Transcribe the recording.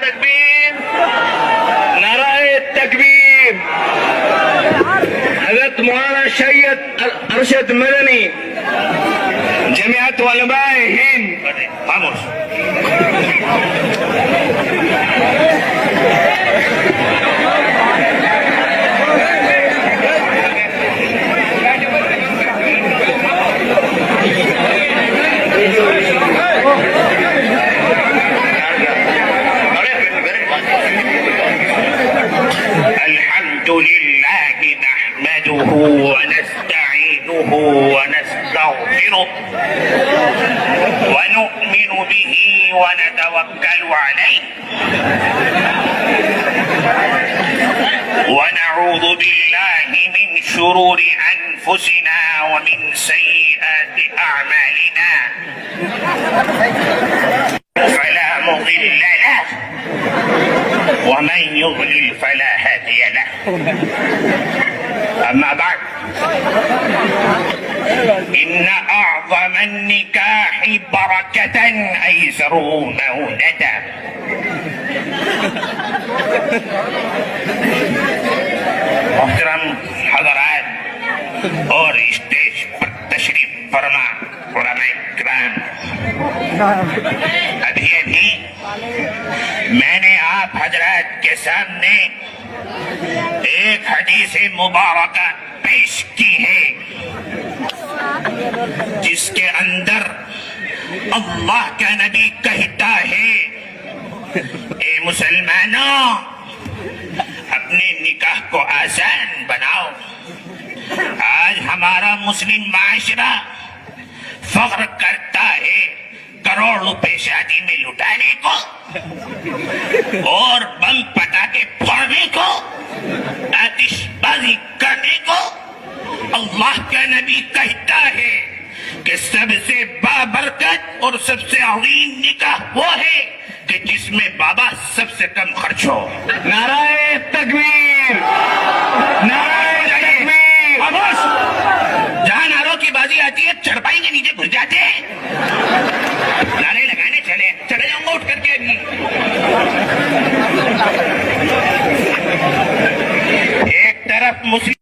तकबीर, नाराए तकबीर। हज़रत मौलाना सैयद अरशद मदनी जमीयत उलमाए हिंद। खामोश। अल्हम्दुलिल्लाह नहमदुहु व नस्तईनुहु व नस्तगफिरुह व नु'मिनु बिही व नतवक्कलु अलैहि व नऊज़ु बिल्लाहि मिन शुरूरि अनफुसिना व मिन सय्यिआति अअमालिना फला मुदिल्ल लहु व मन युद्लिल फला हादिय लहु। अम्मा बाद إن أعظم النكاح بركة أيسره مودة। मोहतरम हज़रात और स्टेज पर तशरीफ फरमा उलमाए किराम, अभी मैंने आप हजरात के सामने एक हदीस मुबारक पेश की है जिसके अंदर अल्लाह का नबी कहता है, ए मुसलमानों अपने निकाह को आसान बनाओ। आज हमारा मुस्लिम माशरा फख्र करता है करोड़ रुपए शादी में लुटाने को और बम पटाखे फोड़ने को, आतिशबाजी करने को। अल्लाह का नबी कहता है कि सबसे बाबरकत और सबसे अज़ीम निकाह वो है कि जिसमें बाबा सबसे कम खर्च हो। नाराए तकबीर, नाराए तकबीर। खामोश। जहां नारों की बाजी आती है चढ़पाई के नीचे घुस जाते हैं। नारे लगाने चले जाऊंगा उठ करके अभी। एक तरफ मुस्लिम